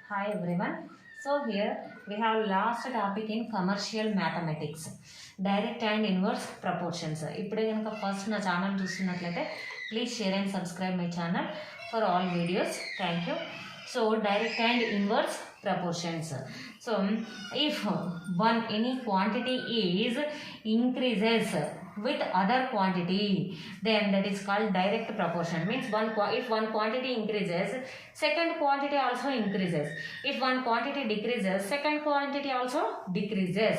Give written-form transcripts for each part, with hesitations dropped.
Hi everyone. So here we have last topic in commercial mathematics, direct and inverse proportions. ఇప్పుడే కనుక first నా channel చూస్తున్నట్లయితే please share and subscribe my channel for all videos. Thank you. So direct and inverse proportions. So if any quantity is increases with other quantity, then that is called direct proportion. Means if one quantity increases, second quantity also increases. If one quantity decreases, second quantity also decreases.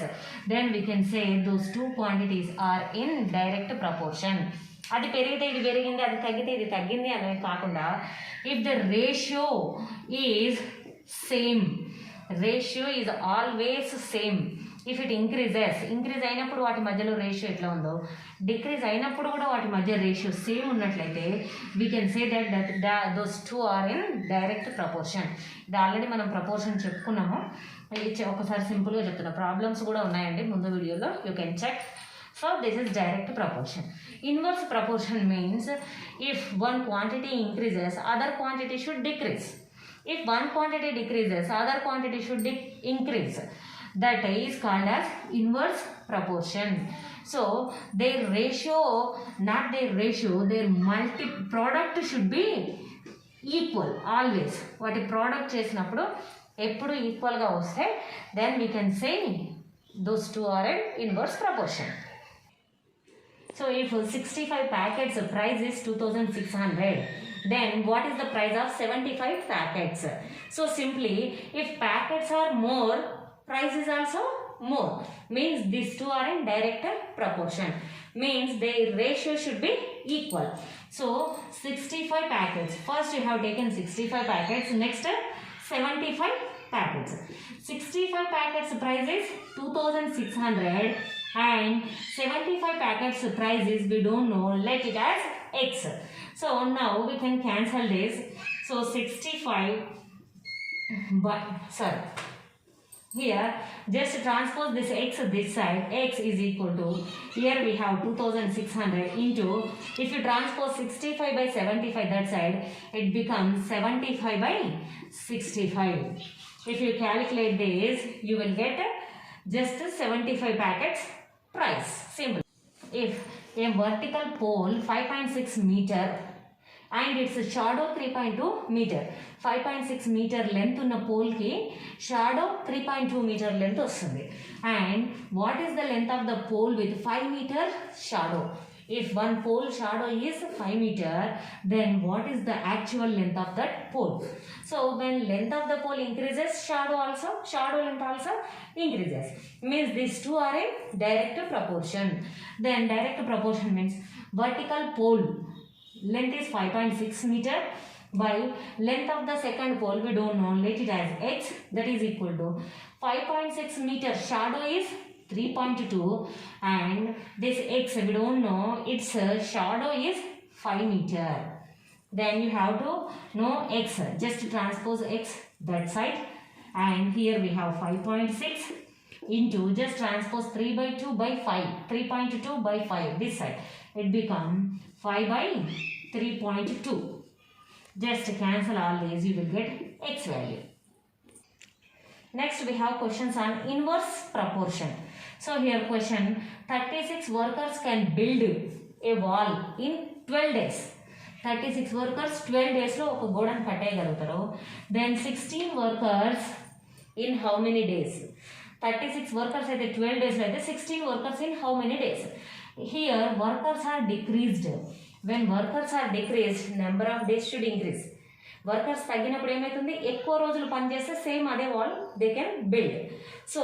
Then we can say those two quantities are in direct proportion. అది పెరిగితే ఇది పెరిగింది, అది తగ్గితే ఇది తగ్గింది అనేది కాకుండా if the ratio is same, ratio is always same. If it increase అయినప్పుడు వాటి మధ్యలో రేషియో ఎట్లా ఉందో, డిక్రీజ్ అయినప్పుడు కూడా వాటి మధ్య రేషియో సేమ్ ఉన్నట్లయితే we can say that those two are in direct proportion. ఇది ఆల్రెడీ మనం ప్రపోర్షన్ చెప్పుకున్నాము. ఒకసారి సింపుల్గా చెప్తున్నా, ప్రాబ్లమ్స్ కూడా ఉన్నాయండి ముందు వీడియోలో, you can check. So this is direct proportion. Inverse proportion means if one quantity increases, other quantity should decrease. If one quantity decreases, other quantity should increase. That is called as inverse proportion. So their ratio, not their ratio, their product should be equal always. వాటి product చేసినప్పుడు ఎప్పుడు ఈక్వల్గా వస్తే then we can say those two are in inverse proportion. So if 65 packets price is 2600, then what is the price of 75 packets? So simply if packets are more, price is also more. Means these two are in direct proportion. Means their ratio should be equal. So 65 packets. First you have taken 65 packets. Next 75 packets. 65 packets price is 2600. And 75 packets price is we don't know, let it as x. So now we can cancel this. So 65 but sorry, here just transpose this x this side, x is equal to, here we have 2600 into, if you transpose 65 by 75 that side, it becomes 75 by 65. If you calculate this, you will get just 75 packets price. Simple. If a vertical pole 5.6 meter and its shadow 3.2 meter, 5.6 meter length ఉన్న pole కి shadow 3.2 meter length వస్తుంది. And what is the length of the pole with 5 meter shadow? If one pole shadow is 5 meter, then what is the actual length of that pole? So when length of the pole increases, shadow length also increases. Means these two are in direct proportion. Then direct proportion means vertical pole length is 5.6 meter by length of the second pole we don't know, let it as x, that is equal to 5.6 meter shadow is 3.2 and this x we don't know, its shadow is 5 meter. Then you have to know x, just transpose x that side, and here we have 5.6 into, just transpose 3 by 2 by 5, 3.2 by 5 this side, it become 5 by 3.2. Just cancel all these, you will get x value. Next we have questions on inverse proportion. So here question, 36 workers can build a wall in 12 days. 36 workers 12 days లో ఒక గోడను కట్టేయగలుగుతారు. Then 16 workers in how many days? 36 workers అయితే 12 days లో అయితే 16 workers in how many days? Here workers are decreased. When workers are decreased, number of days should increase. Workers తగ్గినప్పుడు ఏమవుతుంది, ఎక్కువ రోజులు పనిచేస్తే సేమ్ అదే wall they can build. So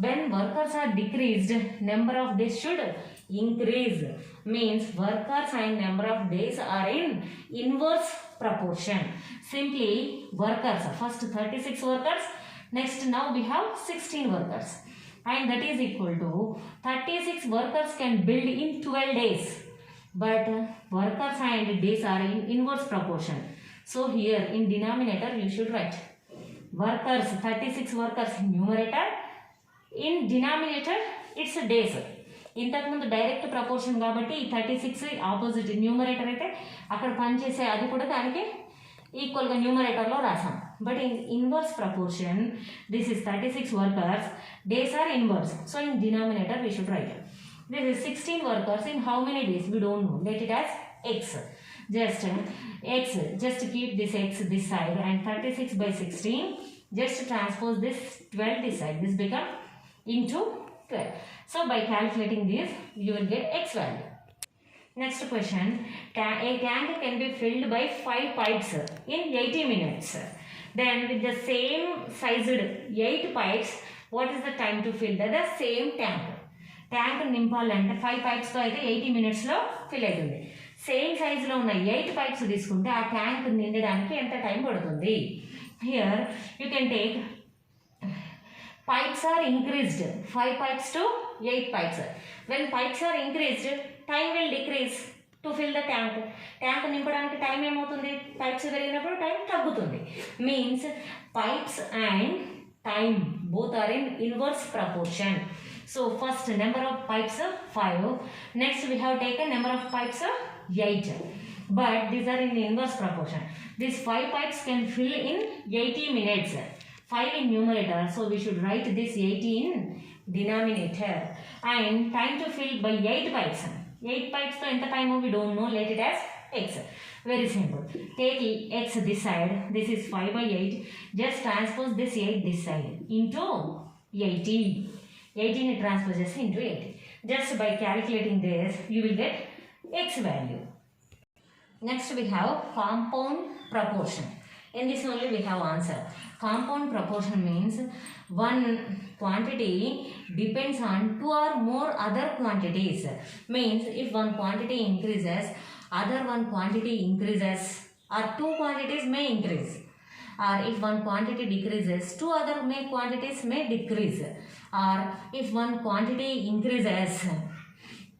when workers are decreased, number of days should increase. Means workers and number of days are in inverse proportion. Simply workers, first 36 workers, next now we have 16 workers, and that is equal to 36 workers can build in 12 days, but workers and days are in inverse proportion. So here in denominator you should write workers, 36 workers in numerator, in denominator it's days. ఇంతకుముందు direct proportion కాబట్టి ఈ 36 opposite numerator అయితే అక్కడ పనిచేసే అది కూడా దానికి ఈక్వల్గా న్యూమరేటర్లో రాసాం. but in inverse proportion, this is 36 workers, days are inverse. So in denominator we should write. This is 16 workers in how many days? We don't know. Let it as x. Just keep this x this side, and 36 by 16, just transpose this 12 this side. This become into 12. So by calculating this, you will get x value. Next question, a tank can be filled by 5 pipes in 80 minutes. Then with the same sized 8 pipes, what is the time to fill the same tank? Tank నింపాలంటే 5 pipes తో అయితే 80 minutes లో fill అవుతుంది. Same size లో ఉన్న 8 pipes తీసుకుంటే ఆ tank నిండడానికి ఎంత time పడుతుంది? Here you can take pipes are increased 5 pipes to 8 pipes. When pipes are increased, time will decrease to fill the tank. Tank నింపడానికి టైం ఏమవుతుంది? పైప్స్ పెరిగినప్పుడు టైం తగ్గుతుంది. Means pipes and time both are in inverse proportion. So first number of pipes 5. Next we have taken number of pipes 8. But these are in inverse proportion. These 5 pipes can fill in 80 minutes. 5 in numerator. So we should write this 80 in denominator. And time to fill by 8 pipes. 8 pipes to enter time we don't know. Let it as x. Very simple. Take x this side. This is 5 by 8. Just transpose this 8 this side into 80. 18 transposes into 80. Just by calculating this, you will get x value. Next we have compound proportion. In this only we have answer. Compound proportion means one quantity depends on 2 or more other quantities. Means if one quantity increases, other one quantity increases, or 2 quantities may increase. Or if one quantity decreases, 2 other quantities may decrease. Or if one quantity increases,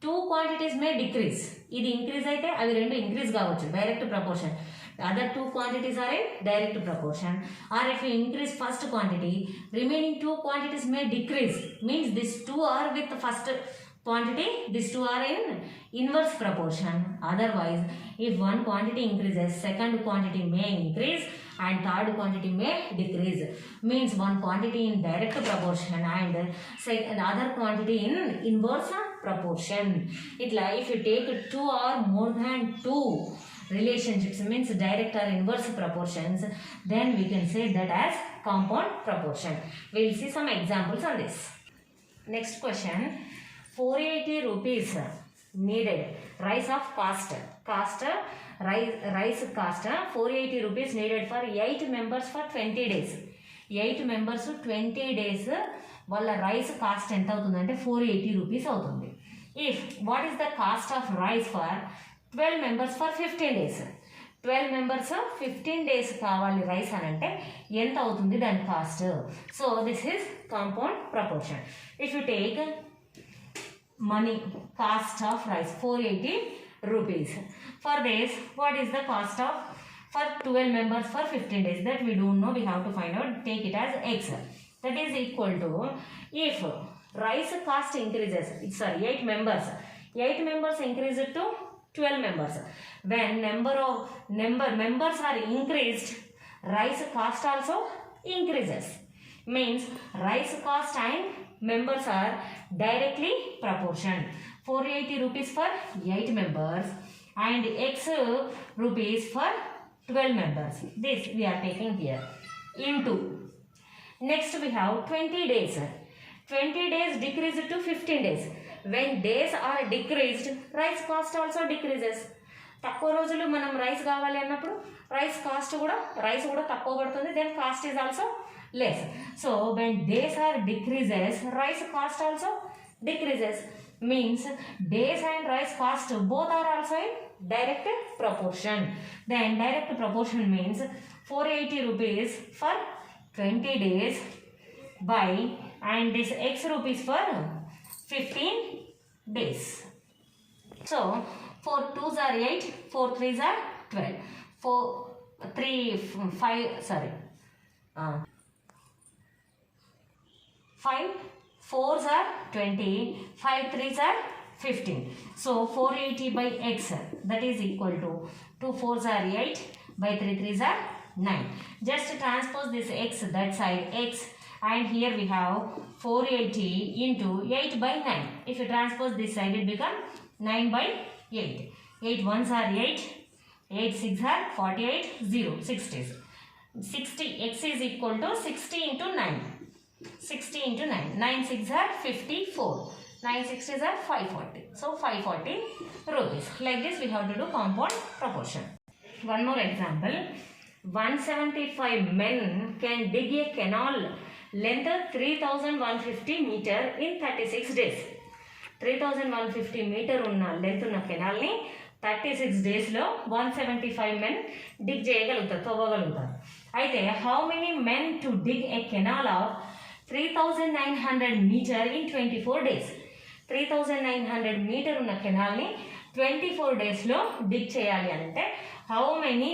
2 quantities may decrease. ఇది increase అయితే అవి రెండు increase కావచ్చు, direct proportion. Other 2 quantities are in direct proportion. Or if you increase first quantity, remaining 2 quantities may decrease. Means these 2 are with the first quantity, these 2 are in inverse proportion. Otherwise, if one quantity increases, second quantity may increase and third quantity may decrease. Means one quantity in direct proportion and other quantity in inverse proportion. If you take 2 or more than 2 relationships, means direct or inverse proportions, then we can say that as compound proportion. We will see some examples on this. Next question, 480 rupees needed. Rise of cost. Rice cost 480 rupees needed for 8 members for 20 days. 8 members 20 days వాళ్ళ rice cost ఎంత అవుతుందంటే 480 rupees అవుతుంది. If what is the cost of rice for 12 members for 15 days. 12 members 15 days కావాలి rice అని అంటే ఎంత అవుతుంది దాని cost? So this is compound proportion. If you take money cost of rice 480 rupees. For this, what is the cost of for 12 members for 15 days? That we don't know, we have to find out. Take it as x. That is equal to, if rice cost increases, 8 members increase it to 12 members. When members are increased, rice cost also increases. Means rice cost and members are directly proportion. 480 rupees for 8 members and x rupees for 12 members. This we are taking here into. Next we have 20 days. 20 days decreased to 15 days. When days are decreased, rice cost also decreases. తక్కువ రోజులు మనం rice కావాలి అన్నప్పుడు rice కూడా తక్కువ పడుతుంది. Then cost is also less. So when days are decreases, rice cost also decreases. Means days and rice cost both are also in direct proportion. Then direct proportion means 480 rupees for 20 days by and this x rupees for 15 days. So 4 2s are 8, 4 3s are 12. 5 4s are 20, 5 3s are 15. So 480 by x, that is equal to 2 4s are 8 by 3 3s are 9. Just transpose this x that side x, and here we have 480 into 8 by 9. If you transpose this side, it becomes 9 by 8. 8 ones are 8, 8 6 are 48, 0, 60. 60, x is equal to 60 into 9. 60 into 9. 9 6 are 54. 9 60s are 540. So 540 rupees. Like this we have to do compound proportion. One more example. 175 men can dig a canal length 3150 meter in 36 days. 3150 meter ఉన్న length ఉన్న canal ని 36 days లో 175 men dig చేయగలుగుతారు, తవ్వగలుగుతారు. అయితే how many men to dig a canal of 3900 meter in 24 days? 3900 meter ఉన్న canal ని 24 days లో dig చేయాలి అంటే how many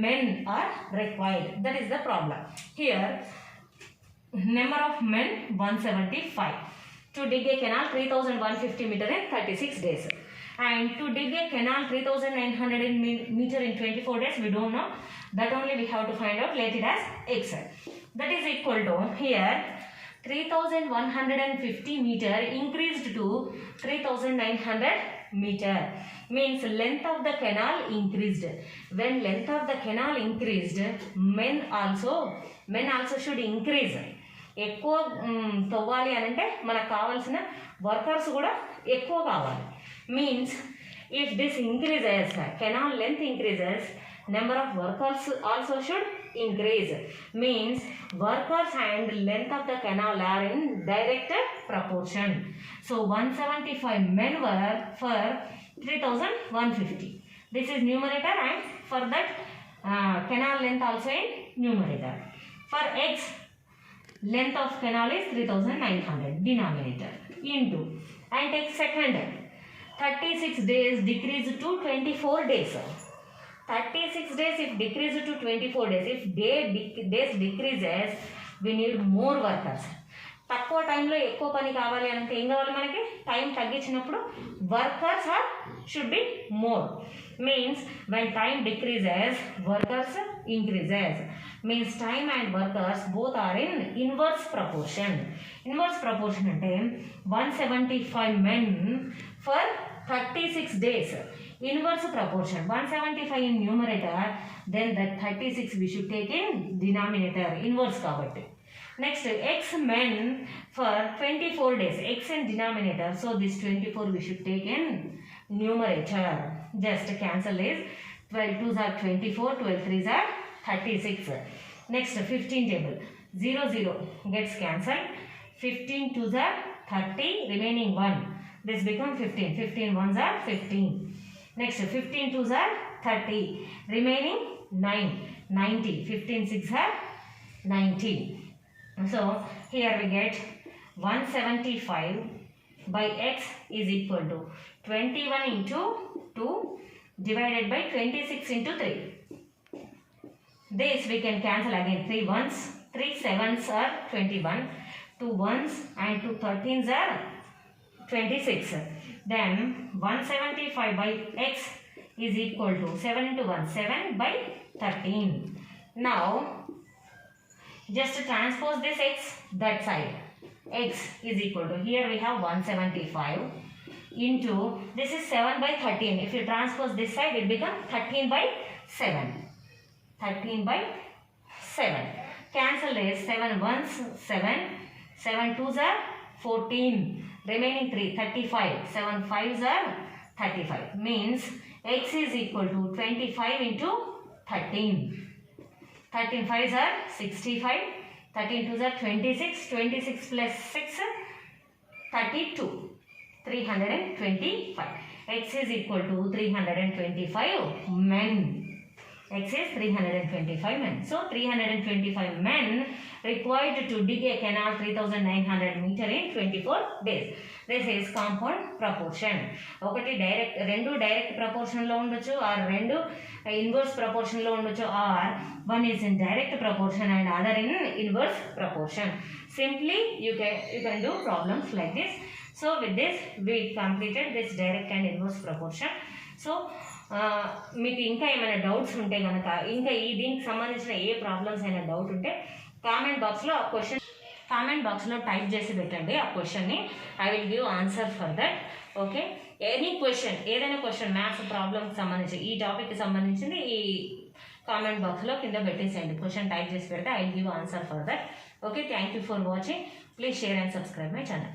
men are required? That is the problem. Here number of men 175 to dig a canal 3150 meter in 36 days, and to dig a canal 3900 meter in 24 days we don't know, that only we have to find out. Let it as x. That is equal to here 3150 meter increased to 3900 meter, means length of the canal increased. When length of the canal increased, men also should increase. ఎక్కువ తవ్వాలి అని అంటే మనకు కావాల్సిన workers కూడా ఎక్కువ కావాలి. Means if this increases, canal length increases, number of workers also should increase. Means workers and length of the canal are in direct proportion. So 175 men were for 3150. This is numerator, and for that canal length also in numerator. For x, length of canal is 3900 denominator into, and take second 36 days decreased to 24 days. 36 days if decreased to 24 days, if days decreases, we need more workers. తక్కువ టైంలో ఎక్కువ పని కావాలి అంటే ఏం కావాలి మనకి? Time తగ్గించినప్పుడు workers are should be more. Means when time decreases, workers increases. Means time and workers both are in inverse proportion. Inverse proportion అంటే 175 men for 36 days. Inverse proportion 175 in numerator, then that 36 we should take in denominator, inverse కాబట్టి. Next x men for 24 days, x in denominator, so this 24 we should take in numerator. Just cancel this. 12 2s are 24, 12 3s are 36. Next 15 table, 0 0 gets cancelled. 15 2s are 30, remaining 1, this become 15. 15 1s are 15. Next 15 2s are 30, remaining 9, 90. 15 6 are 90. So here we get 175 by x is equal to 21 into 2 divided by 26 into 3. This we can cancel again. 3 1s, 3 7s are 21, 2 1s and 2 13s are 26. Then 175 by x is equal to 7 into 1, 7 by 13. Now just transpose this x that side. X is equal to, here we have 175 into, this is 7 by 13. If you transpose this side, it becomes 13 by 7. 13 by 7. Cancel this. 7 1s 7, 7 2s are 14, remaining 3, 35. 7 5s are 35. Means x is equal to 25 into 13. 13 5s are 65, 13 2s are 26, 26 plus 6 32, 325. X is equal to 325 men. X is 325 men. So 325 men required to dig a canal 3900 meter in 24 days. This is compound proportion. ఒకటి direct, రెండు direct ప్రపోర్షన్లో ఉండొచ్చు, or రెండు inverse ప్రపోర్షన్లో ఉండొచ్చు, or one is in direct proportion and other in inverse proportion. Simply you can do problems like this. So with this we completed this direct and inverse proportion. So మీకు ఇంకా ఏమైనా doubts ఉంటే కనుక, ఇంకా దీనికి సంబంధించిన ఏ ప్రాబ్లమ్స్ అయినా డౌట్ ఉంటే కామెంట్ బాక్స్లో టైప్ చేసి పెట్టండి ఆ క్వశ్చన్ని. I will give answer for that. Okay, any question, ఏదైనా క్వశ్చన్ మ్యాథ్స్ ప్రాబ్లమ్కి సంబంధించి, ఈ టాపిక్కి సంబంధించింది ఈ కామెంట్ బాక్స్లో కింద పెట్టేసేయండి. క్వశ్చన్ టైప్ చేసి పెడితే I will give answer for that. Okay, thank you for watching. Please share and subscribe my channel.